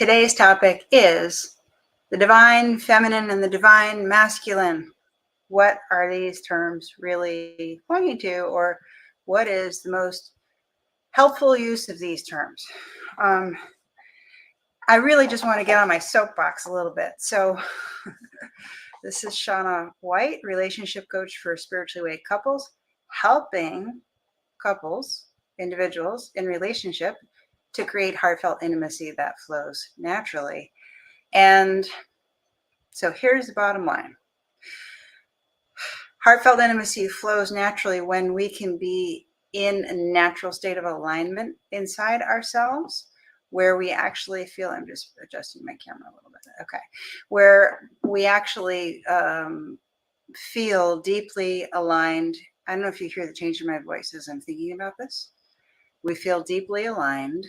Today's topic is the divine feminine and the divine masculine. What are these terms really pointing to, or what is the most helpful use of these terms? I really just want to get on my soapbox a little bit. So this is Shauna White, relationship coach for spiritually awake couples, helping couples, individuals in relationship to create heartfelt intimacy that flows naturally. And so here's the bottom line. Heartfelt intimacy flows naturally when we can be in a natural state of alignment inside ourselves, where we actually feel, I'm just adjusting my camera a little bit, okay, where we actually feel deeply aligned. I don't know if you hear the change in my voice as I'm thinking about this. We feel deeply aligned,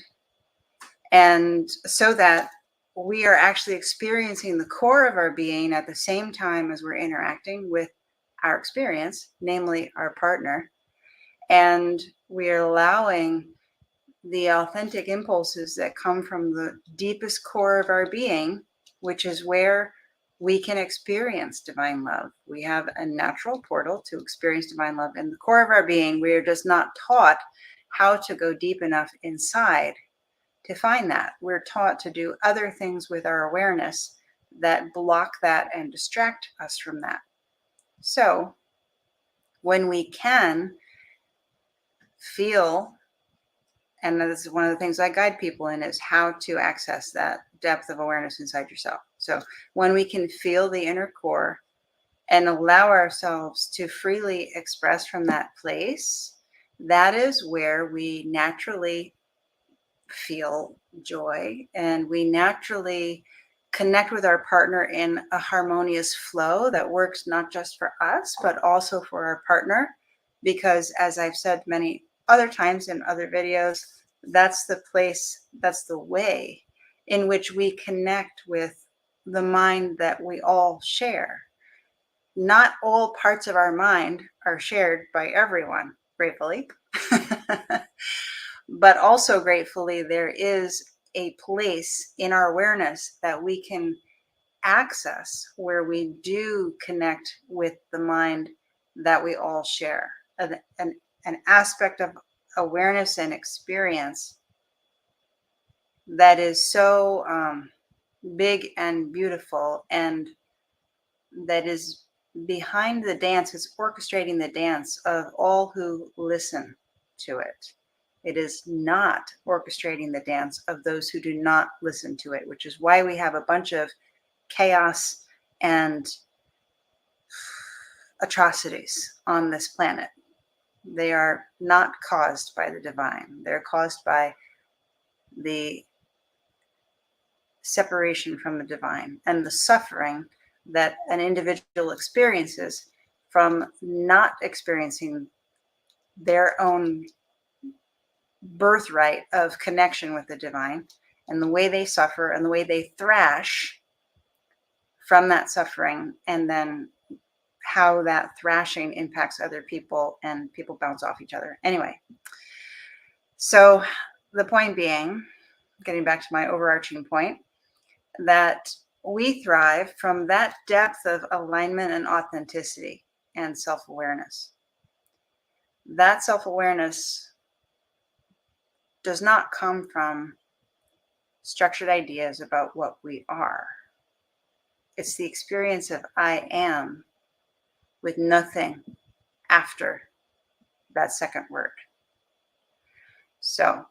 and so that we are actually experiencing the core of our being at the same time as we're interacting with our experience, namely our partner. And we are allowing the authentic impulses that come from the deepest core of our being, which is where we can experience divine love. We have a natural portal to experience divine love in the core of our being. We are just not taught how to go deep enough inside to find that. We're taught to do other things with our awareness that block that and distract us from that. So when we can feel, and this is one of the things I guide people in, is how to access that depth of awareness inside yourself. So when we can feel the inner core and allow ourselves to freely express from that place, that is where we naturally feel joy, and we naturally connect with our partner in a harmonious flow that works not just for us, but also for our partner. Because as I've said many other times in other videos, that's the place, that's the way in which we connect with the mind that we all share. Not all parts of our mind are shared by everyone, gratefully. But also gratefully, there is a place in our awareness that we can access where we do connect with the mind that we all share. An aspect of awareness and experience that is so big and beautiful, and that is behind the dance, is orchestrating the dance of all who listen to it. It is not orchestrating the dance of those who do not listen to it, which is why we have a bunch of chaos and atrocities on this planet. They are not caused by the divine. They're caused by the separation from the divine and the suffering that an individual experiences from not experiencing their own birthright of connection with the divine, and the way they suffer and the way they thrash from that suffering, and then how that thrashing impacts other people and people bounce off each other. Anyway, so the point being, getting back to my overarching point, that we thrive from that depth of alignment and authenticity and self-awareness. That self-awareness does not come from structured ideas about what we are. It's the experience of I am with nothing after that second word. So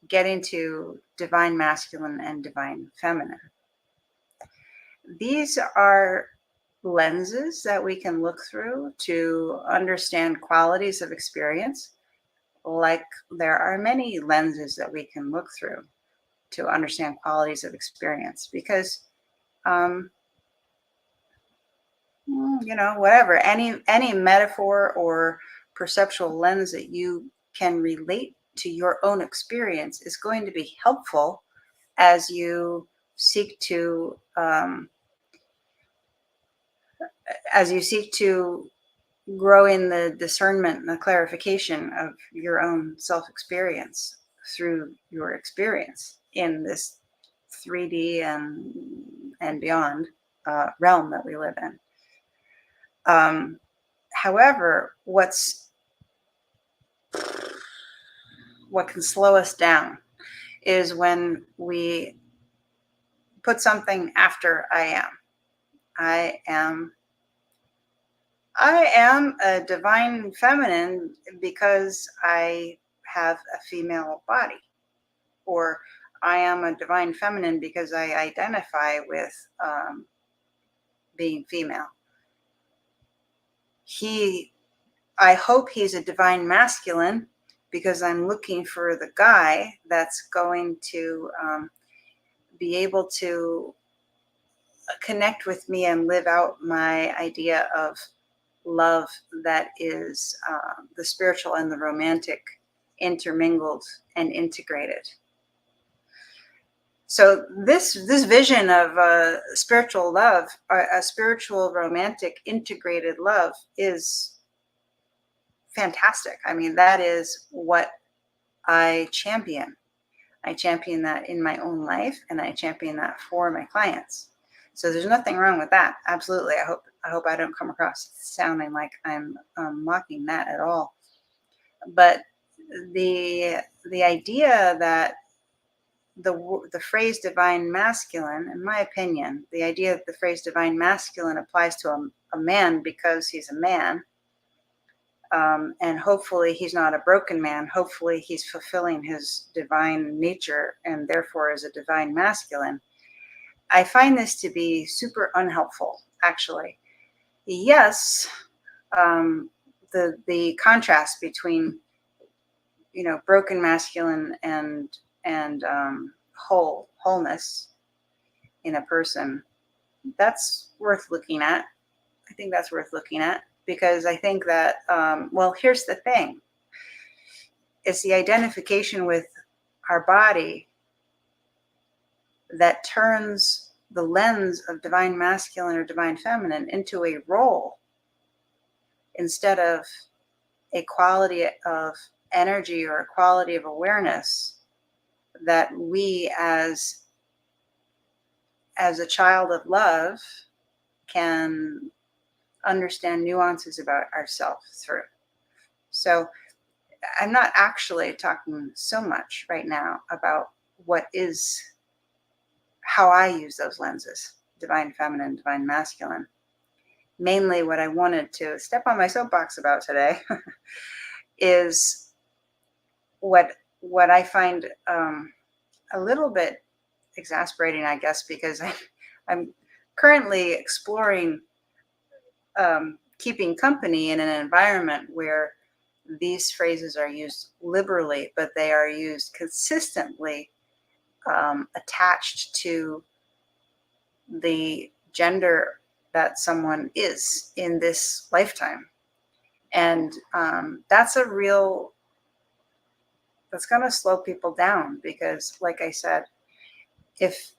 getting to divine masculine and divine feminine. These are lenses that we can look through to understand qualities of experience. Like there are many lenses that we can look through to understand qualities of experience, because whatever, any metaphor or perceptual lens that you can relate to your own experience is going to be helpful as you seek to grow in the discernment and the clarification of your own self-experience through your experience in this 3D and beyond realm that we live in. However, what can slow us down is when we put something after I am. I am I am a divine feminine because I have a female body, or I am a divine feminine because I identify with being female. I hope he's a divine masculine because I'm looking for the guy that's going to be able to connect with me and live out my idea of love that is the spiritual and the romantic intermingled and integrated. So this vision of spiritual love, a spiritual romantic integrated love, is fantastic. I mean, that is what I champion. I champion that in my own life, and I champion that for my clients. So there's nothing wrong with that. Absolutely. I hope I don't come across sounding like I'm mocking that at all. But the idea that the phrase divine masculine, in my opinion, the idea that the phrase divine masculine applies to a man because he's a man, and hopefully he's not a broken man. Hopefully he's fulfilling his divine nature and therefore is a divine masculine. I find this to be super unhelpful, actually. Yes, the contrast between broken masculine and wholeness in a person, that's worth looking at. I think that's worth looking at because I think that well, here's the thing: it's the identification with our body that turns the lens of divine masculine or divine feminine into a role instead of a quality of energy or a quality of awareness that we as a child of love can understand nuances about ourselves through. So I'm not actually talking so much right now about how I use those lenses, divine feminine, divine masculine. Mainly what I wanted to step on my soapbox about today is what I find a little bit exasperating, I guess, because I'm currently exploring keeping company in an environment where these phrases are used liberally, but they are used consistently attached to the gender that someone is in this lifetime. And that's going to slow people down because, like I said, if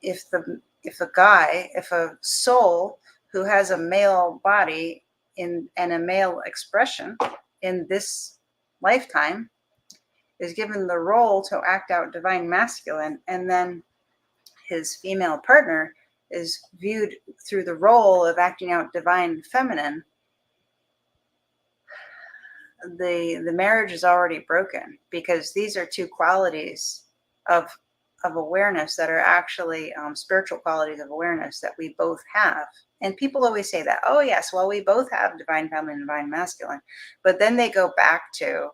a soul who has a male body and a male expression in this lifetime is given the role to act out divine masculine, and then his female partner is viewed through the role of acting out divine feminine, the marriage is already broken because these are two qualities of awareness that are actually spiritual qualities of awareness that we both have. And people always say that, oh yes, well, we both have divine feminine and divine masculine, but then they go back to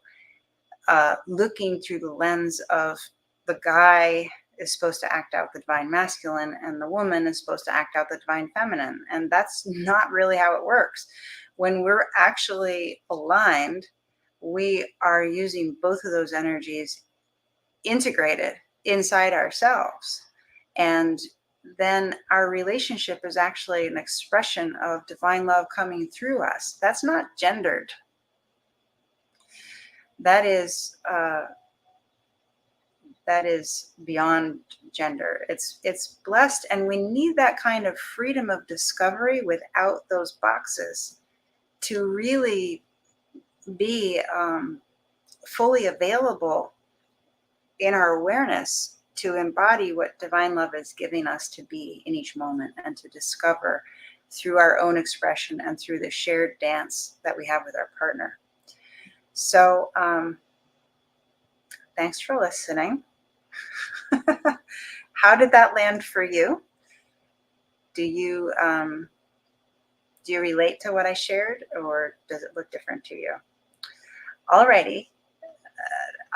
looking through the lens of the guy is supposed to act out the divine masculine and the woman is supposed to act out the divine feminine. And that's not really how it works. When we're actually aligned, we are using both of those energies integrated inside ourselves. And then our relationship is actually an expression of divine love coming through us. That's not gendered. That is beyond gender. It's blessed, and we need that kind of freedom of discovery without those boxes to really be fully available in our awareness to embody what divine love is giving us to be in each moment and to discover through our own expression and through the shared dance that we have with our partner. So thanks for listening. How did that land for you? Do you relate to what I shared, or does it look different to you? Alrighty,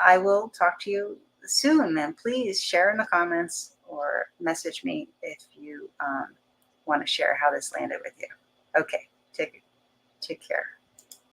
I will talk to you soon, and please share in the comments or message me if you want to share how this landed with you. Okay, take care.